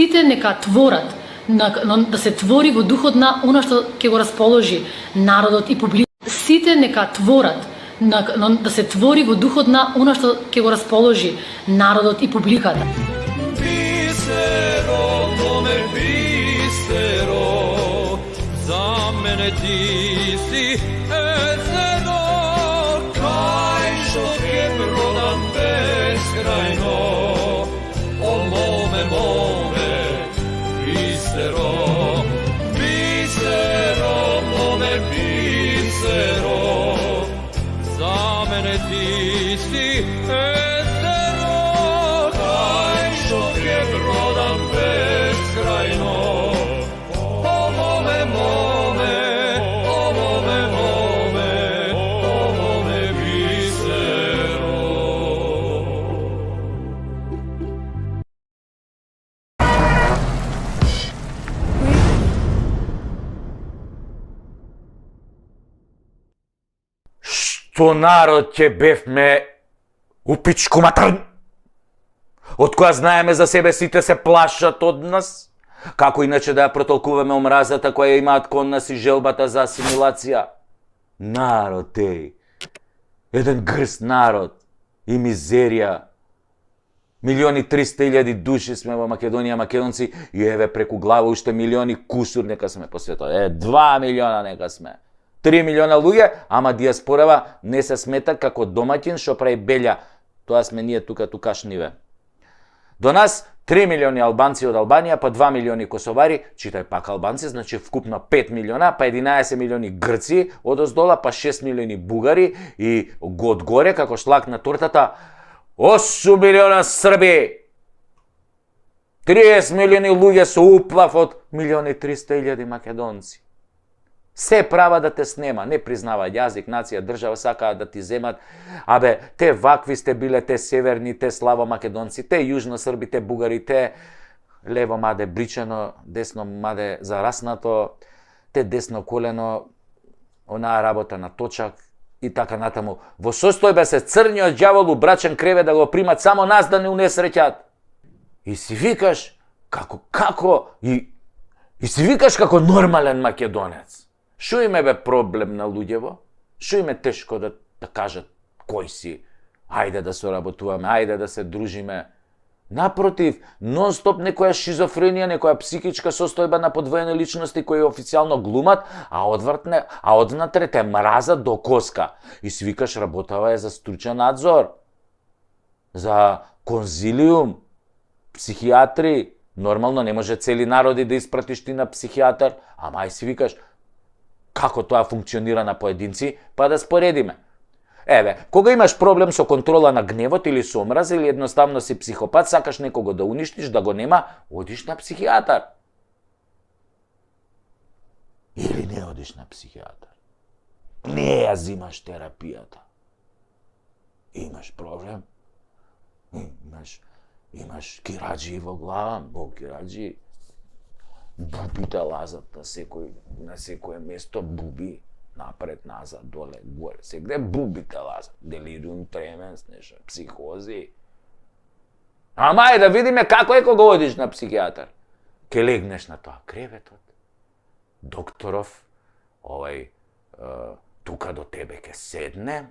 Сите нека творат, да се твори во духот на она што ќе го расположи народот и публиката. Сите нека творат, да се твори во духот на она што ќе го расположи народот и публиката. Бисеро, моме бисеро, за мене ти си езеро, кај што ќе продам безкрајно, о моме, моме, бисеро, бисеро, моме бисеро, за мене ти си езеро, кај што ќе продам безкрајно, о моме, моме, о моме, моме, о моме бисеро. Што народ ќе бевме у пичку матар? Од која знаеме за себе сите се плашат од нас? Како иначе да ја протолкуваме омразата која имаат кон нас и желбата за асимилација? Народ, еден грст народ и мизерија. 1.300.000 души сме во Македонија, македонци, и еве преку глава уште 1.000.000 кусур нека сме по светот. 2 милиона нека сме. 3 милиона луѓе, ама диаспорава не се смета како домаќин што прави белја. Тоа сме ние тука тукашниве. До нас 3 милиони албанци од Албанија, па 2 милиони косовари, читај пак албанци, значи вкупно 5 милиона, па 11 милиони грци од оздола, па 6 милиони бугари и од горе, како шлак на тортата, 8 милиона срби. 30 милиони луѓе со уплав од 1.300.000 македонци. Се права да те снема, не признава јазик, нација, држава, сакаат да ти земат. Абе, те вакви сте биле, те северни, те славо македонци, те јужно срби, те бугари, те лево маде бричено, десно маде зараснато, те десно колено, онаа работа на точак и така натаму. Во состојба се црниот ѓавол у брачен кревет да го примат само нас да не унесреќат. И си викаш како и си викаш како нормален македонец. Шо им е проблем на луѓево? Шо им е тешко да кажат кој си? Ајде да соработуваме, ајде да се дружиме. Напротив, нон-стоп некоја шизофренија, некоја психичка состојба на подвоени личности кои официјално глумат, а одвнатре те мразат до коска. И свикаш работава е за стручен надзор, за конзилиум, психијатри. Нормално не може цели народи да испратиш ти на психијатар, ама ај си викаш како тоа функционира на поединци, па да споредиме. Еве, кога имаш проблем со контрола на гневот или со омраз, или едноставно си психопат, сакаш некого да уништиш, да го нема, одиш на психијатар. Или не одиш на психијатар. Не ја зимаш терапијата. Имаш проблем. Имаш кираџи во глава, кираџи. Бубите лазат на секое место, буби, напред, назад, доле, горе, сегде бубите лазат, делириум тременс, нешто, психози. Ама да видиме како е кога одиш на психијатар. Ке легнеш на тоа креветот, докторов, тука до тебе ке седне,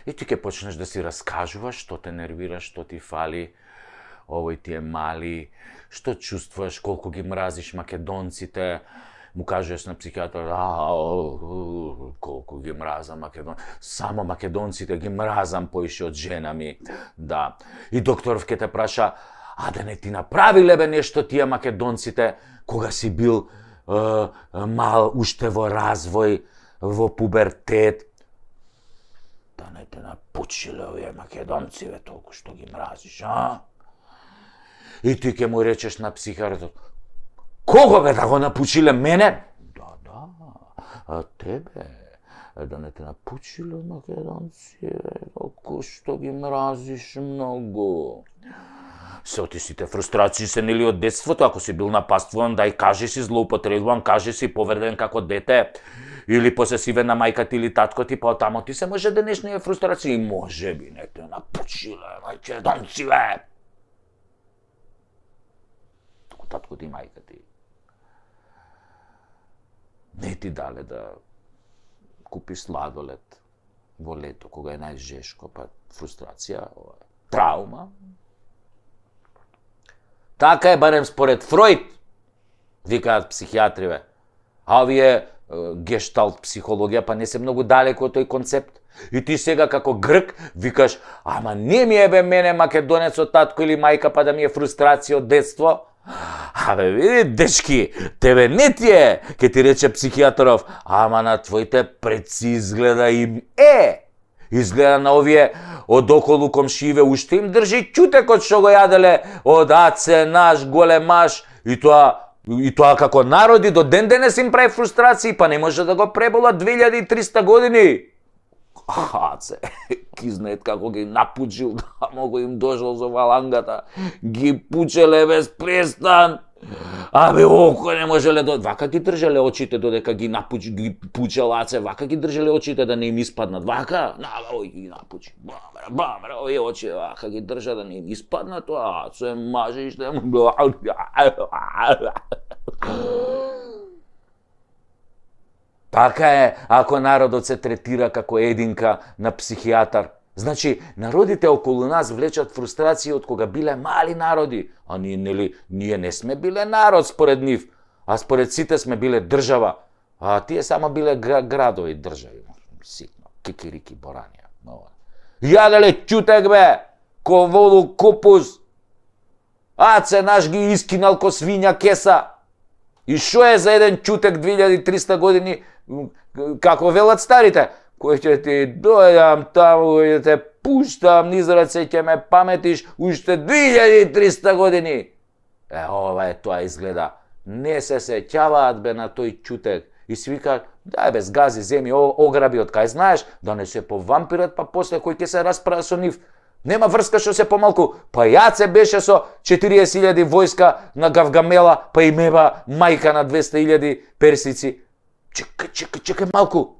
и ти ке почнеш да си раскажуваш што те нервира, што ти фали, овој ти е мали, што чувствуваш, колку ги мразиш македонците, му кажеш на психијатар, колку ги мразам македонците, само македонците ги мразам поише од жена ми, да. И докторов ке те праша, а да не ти направиле бе нешто тие македонците, кога си бил мал, уште во развој, во пубертет, да не те напучиле овие македонци, бе, толку што ги мразиш, а? И ти ке му речеш на психијатрот, кого бе да го напучиле мене? Да, а тебе, да не те напучиле македонци, толку што ги мразиш многу. Сите сите фрустрации се нели од детството, ако си бил напаствуван, дај кажи си злоупотребуван, кажи си повреден како дете, или посесивен на мајка или татко ти, па тамо ти се може денешни фрустрации, може би не те напучиле македонци, бе. татко ти и мајка ти не ти дале да купиш сладолед во лето, кога е најжешко, па фрустрација, траума. Така е барем според Фројд, викаат психијатриве. А овие гешталт психологија па не се многу далеко од тој концепт. И ти сега како грк викаш, ама не ми е бе мене македонецот татко или мајка па да ми е фрустрација од детство. Абе, види, дечки, тебе не ти е, ке ти рече психијатров, ама на твоите предци изгледа им е. Изгледа на овие од околу комшииве уште им држи ќутекот што го јаделе од аце наш големаш и тоа како народи до ден денес им прави фрустрации, па не може да го пребола 2300 години. Аце, ки знаат како ги напучил, да могу им дошол со валангата, ги пучеле без престан. Абе, око не можеле да... Вака ги држеле очите додека ги пучел Аце, вака ги држеле очите да не им испаднат, вака, ој ги напучи, бамра, овие очи, вака ги држа да не им испаднат, Аце, маже и ште... Така е, ако народот се третира како единка на психијатар. Значи, народите околу нас влечат фрустрација од кога биле мали народи. А ние, нели, ние не сме биле народ според нив, а според сите сме биле држава. А тие само биле градови држави. Ситно, кикирики боранија. Јаделе ќутек бе, ко воду купус. Аце наш ги искинал ко свиња кеса. И шо е за еден ќутек 2300 години, како велат старите, кој ќе ти дојдам таму и те пуштам низ раце, ќе ме паметиш уште 2300 години. Ова е тоа изгледа. Не се сеќаваат бе на тој ќутек. И си викаат, дај бе, згази, земи, ограби од кај знаеш, да не се повампират, па после кој ќе се расправа со нив. Нема врска што се помалку. Па Јаце беше со 40.000 војска на Гавгамела, па и Меба мајка на 200.000 персици. Чекај малку.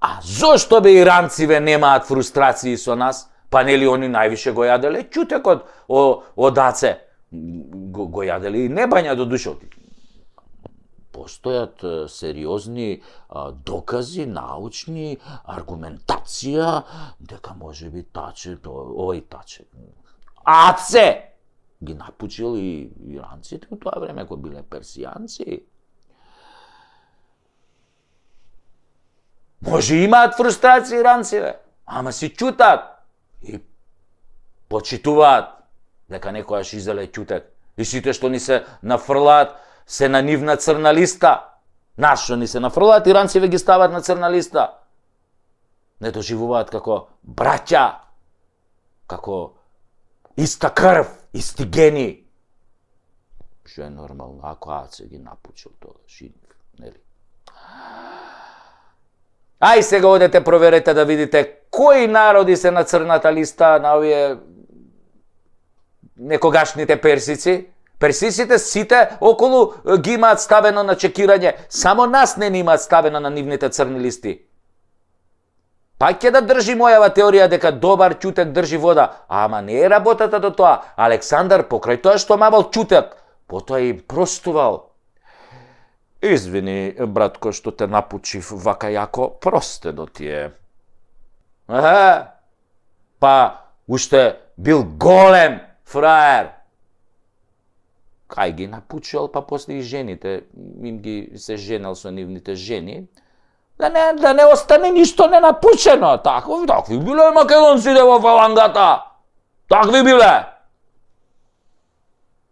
А зошто бе иранциве немаат фрустрации со нас? Па нели они највише го јаделе ќутекот од Аце. Го јаделе и небања до душот. Постојат сериозни докази, научни, аргументација, дека може би Таче, овој Таче, Аце ги напучил и иранците у тоа време кои биле персијанци. Може имаат фрустрации иранциве, ама си ќутат и почитуваат дека некојаш изеле ќутек. И сите што ни се нафрлаат се на нивна црна листа. Нашо ни се нафрлаат, иранциве ги стават на црна листа. Не доживуваат како браќа, како иста крв, исти гени. Што е нормално, ако Аце ги напучил тогаш, нели? Ај сега одете проверете да видите кои народи се на црната листа на овие некогашните персици. Персиците сите околу ги имаат ставено на чекирање, само нас не имаат ставено на нивните црни листи. Пак ќе да држи мојава теорија дека добар ќутек држи вода, ама не е работата до тоа. Александар покрај тоа што мавал ќутек, потоа и простувал. Извини, братко, што те напучив вака јако, просте до тие. Па уште бил голем фраер. Кај ги напучил, па после и жените, им ги се женал со нивните жени, да не остане ништо ненапучено. Такви биле македонците во фалангата. Такви биле.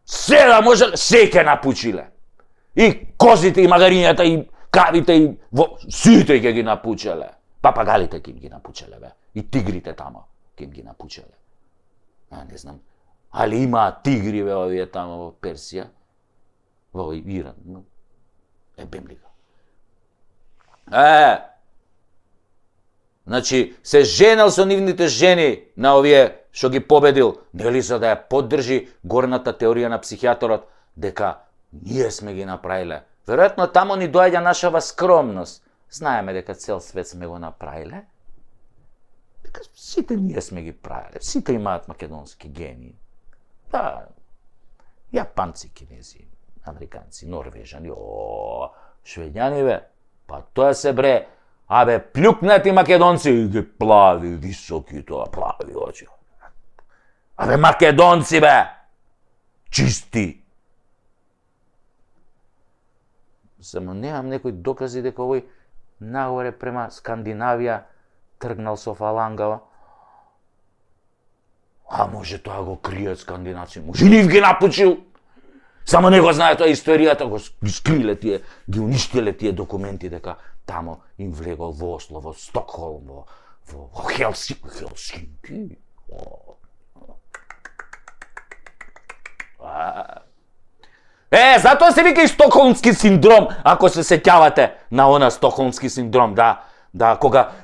Се да може, се ке напучиле. И козите, и магарињата, и кравите, и сите ке ги напучеле. Папагалите ке ги напучеле, бе. И тигрите тамо ке ги напучеле. Не знам. Али имаат тигри, бе, овие тамо во Персија, во Иран. Бемлига. Значи, се женал со нивните жени на овие што ги победил, нели за да ја поддржи горната теорија на психијаторот, дека ние сме ги направиле. Веројатно тамо ни доаѓа нашава скромност. Знаеме дека цел свет сме го направиле. Дека сите ние сме ги правиле. Сите имаат македонски гени. Да. Јапанци, кинези, американци, норвежани, швеѓани, бе. Па тоа се, бре, плюкнати македонци, ги плави, високи, тоа, плави очи. Македонци, бе! Чисти! Само немам некои докази дека овој нагоре према Скандинавија тргнал со фалангава. Може тоа го кријат скандинавци, може нив ги напучил. Само не го знае тоа историјата, го скриле тие, ги уништиле тие документи дека тамо им влегол во Осло, во Стокхолм, во Хелсинки. Затоа се вика и стокхолмски синдром, ако се сеќавате на она стокхолмски синдром, да,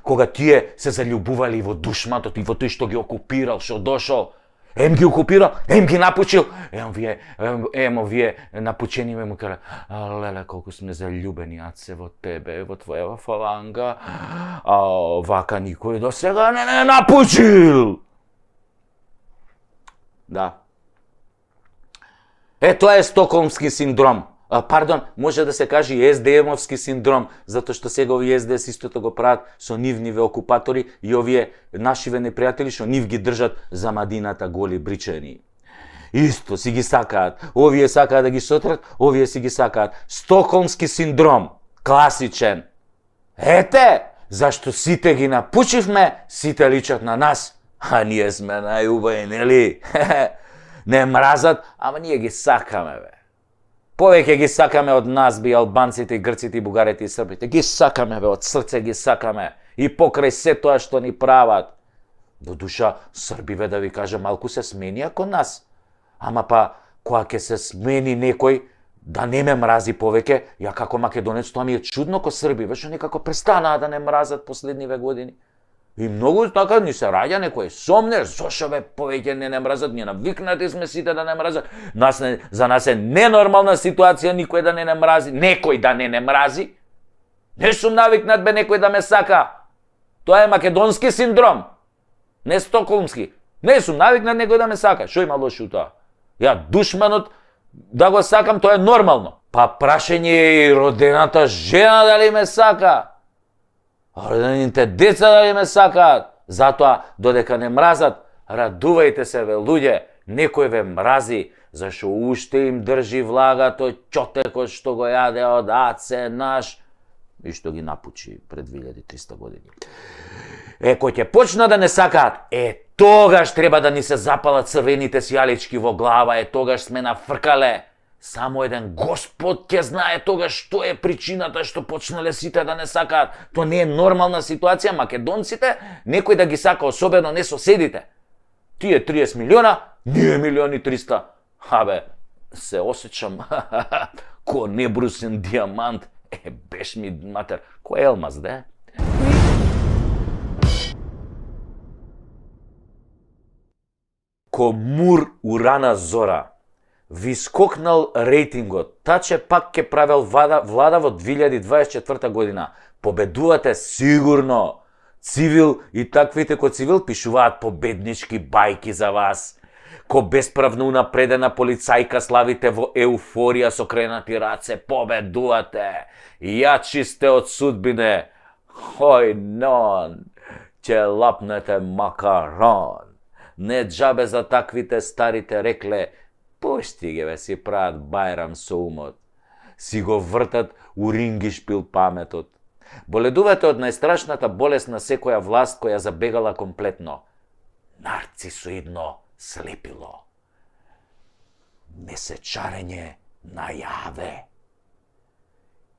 кога тие се заљубували во душматот и во тој што ги окупирал, што дошол, ем ги окупирал, ем ги напучил, овие напучени му кажа, леле, колку сме заљубени, аце, во тебе, во твоја фаланга, вака никој до сега не напучил. Да. Тоа е стокхолмски синдром. Пардон, може да се каже и СДМовски синдром, затоа што сега овие СДС истото го прават со нивниве окупатори и овие нашиве непријатели што нив ги држат за мадината голи бричани. Исто си ги сакаат. Овие сакаат да ги сотрат, овие си ги сакаат. Стокхолмски синдром, класичен. Зашто сите ги напучивме, сите личат на нас, а ние сме најубави, нели? Не мразат, ама ние ги сакаме, бе. Повеќе ги сакаме од нас, би албанците, грците, бугарите и србите. Ги сакаме, бе, од срце ги сакаме. И покрај се тоа што ни прават. До душа, србиве, да ви кажа, малку се смени кон нас. Ама па, кога ќе се смени некој, да не ме мрази повеќе, ја како македонец, тоа ми е чудно ко србиве, што некако престанаа да не мразат последниве години. И многу така ни се раѓа некој сомнеш, зошто бе повеќе не мразат, ние навикнати сме сите да не мразат. За нас е ненормална ситуација никој да не мрази, некој да не мрази. Не сум навикнат бе некој да ме сака. Тоа е македонски синдром, не стокхолмски. Не сум навикнат некој да ме сака. Што има лошо тоа? Ја душманот да го сакам, тоа е нормално. Па прашање е и родената жена дали ме сака. Родените деца дали ме сакаат, затоа додека не мразат, радувајте се, бе, луѓе, некој ве мрази, зашто уште им држи влагато ќотекот што го јаде од аце наш и што ги напучи пред 2300 години. Кој ќе почна да не сакаат, тогаш треба да ни се запалат црвените сјалички во глава, тогаш сме нафркале. Само еден Господ ќе знае тогаш што е причината што почнале сите да не сакаат. Тоа не е нормална ситуација. Македонците, некој да ги сака, особено не соседите. Тие 30 милиона, ние 1.300.000. Се осеќам ко небрусен дијамант. Беш ми матер, кој елмаз, де? Ко мур урана зора. Ви скокнал рейтингот, таче пак ке правел влада во 2024 година. Победувате сигурно. Цивил и таквите ко Цивил пишуваат победнички бајки за вас. Ко бесправно унапредена полицајка славите во еуфорија со кренати раце. Победувате. Јачи сте од судбине. Хој нон, ќе лапнете макарон. Не џабе за таквите старите рекле, пушти ги бе, си прават бајрам со умот. Си го вртат у рингишпил паметот. Боледувате од најстрашната болест на секоја власт која забегала комплетно. Нарцисоидно слепило. Месечарење најаве.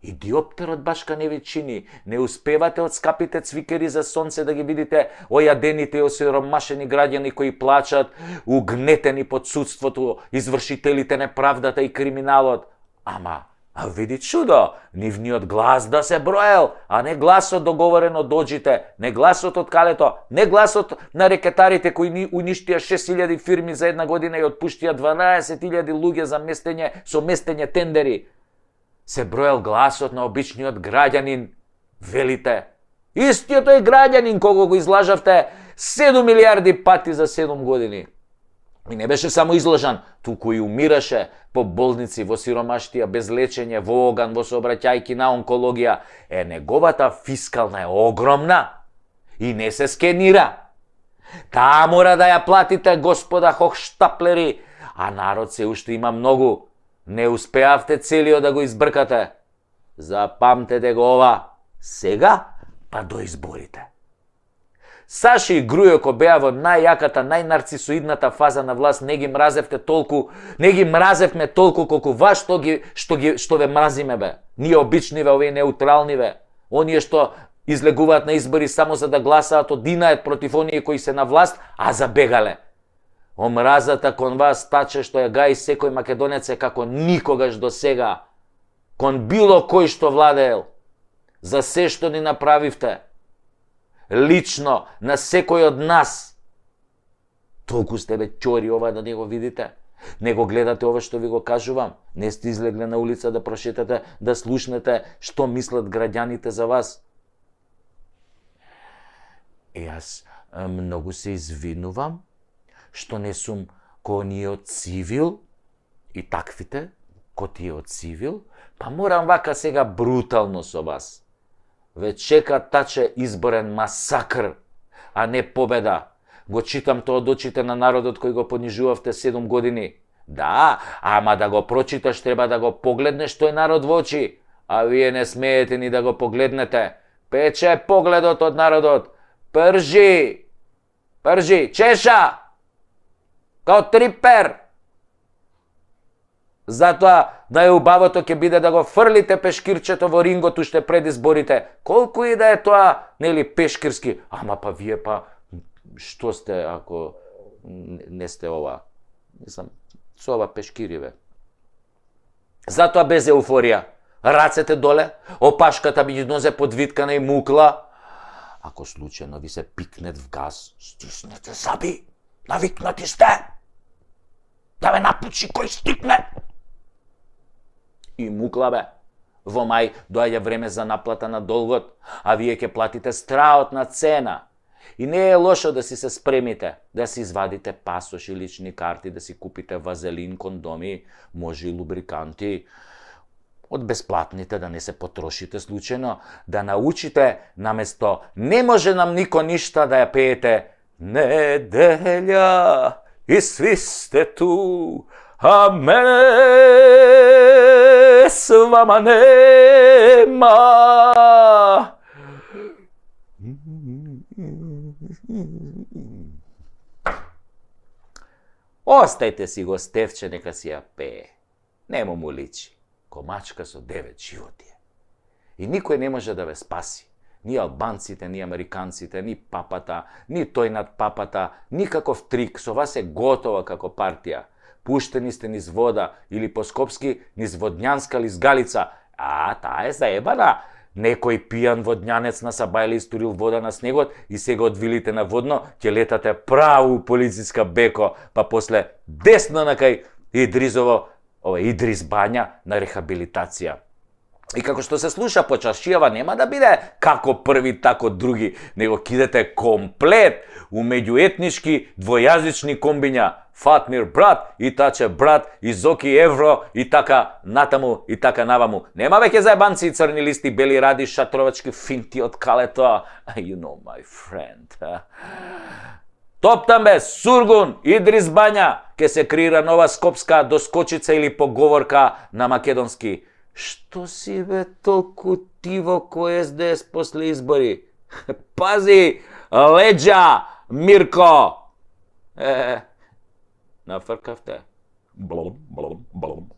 И диоптерот башка не ви чини. Не успевате од скапите цвикери за сонце да ги видите ојадените и осиромашени граѓани кои плачат, угнетени под судството, извршителите неправдата и криминалот. Ама, види чудо, нивниот глас да се броел, а не гласот договорен од оџите, не гласот од калето, не гласот на рекетарите кои ни уништија 6000 фирми за една година и отпуштија 12.000 луѓе за со местење тендери. Се броел гласот на обичниот граѓанин, велите. Истиот тој граѓанин кого го излажавте 7 милиарди пати за 7 години. И не беше само изложан, туку и умираше по болници, во сиромаштија, без лечење, во оган, во сообраќајки на онкологија. Неговата фискална е огромна и не се скенира. Таа мора да ја платите, господа Хохштаплери, а народ се уште има многу. Не успеавте целиот да го избркате. Запамтете го ова, сега па до изборите. Саши и Грујо ко беа во најјаката, најнарцисоидната фаза на власт, не ги мразевте толку, не ги мразевме толку колку вас што ве мразиме бе. Ние обичниве, овие неутралниве. Оние што излегуваат на избори само за да гласаат одинаат против оние кои се на власт, а забегале. Омразата кон вас таче што ја гаи секој македонец е како никогаш до сега. Кон било кој што владеел. За се што ни направивте. Лично, на секој од нас. Толку сте бе ќори ова да не го видите. Не го гледате ова што ви го кажувам. Не сте излегле на улица да прошетате, да слушнете што мислат граѓаните за вас. Јас многу се извинувам што не сум ко ние од цивил и таквите, ко тие од цивил, па морам вака сега брутално со вас. Ве чека таче изборен масакр, а не победа. Го читам тоа од очите на народот кој го понижувавте 7 години. Да, ама да го прочиташ треба да го погледнеш тој народ во очи, а вие не смеете ни да го погледнете. Пече погледот од народот. Пржи, чеша, као трипер. Затоа најубавото ќе биде да го фрлите пешкирчето во рингот уште пред изборите. Колку и да е тоа, нели, пешкирски. Ама па вие па, што сте ако не сте ова? Мислам, со ова пешкириве. Затоа без еуфорија. Рацете доле, опашката би ги нозе подвиткана и мукла. Ако случајно ви се пикнет в газ, стиснете заби. Навикнати сте. Да ве напучи кој стикне. И мукла бе. Во мај доаѓа време за наплата на долгот, а вие ќе платите страотна цена. И не е лошо да си се спремите, да си извадите пасош и лични карти, да си купите вазелин, кондоми, може и лубриканти. Од бесплатните да не се потрошите случајно, да научите наместо не може нам нико ништа да ја пеете неделја и сви сте ту, а мене с вама нема. Остајте си го Стефче, нека си ја пее. Нема му личи. Комачка со 9 животи е. И никој не може да ве спаси. Ни албанците, ни американците, ни папата, ни тој над папата, никаков трик, со вас е готова како партија. Пуштени сте низ вода, или по скопски низ водњанска лизгалица. А, таа е заебана. Некој пијан водњанец на Сабајле истурил вода на снегот и сега одвилите на водно, ќе летате право полициска беко, па после десно накај Идризово, Идрис Бања на рехабилитација. И како што се слуша по чаршијава, нема да биде како први, тако други, него кидете комплет у меѓуетнички двојазични комбиња. Фатмир брат, и Таче брат, и Зоки евро, и така натаму, и така наваму. Нема веќе заебанци и црни листи, бели ради, шатровачки финти од калето. You know my friend. Топтам бе, Сургун, Идрис Бања, ке се креира нова скопска доскочица или поговорка на македонски. Што си бе толку тиво кој СДС после избори? Пази, леđa, Мирко! Нафркавте. Блом, блом, блом.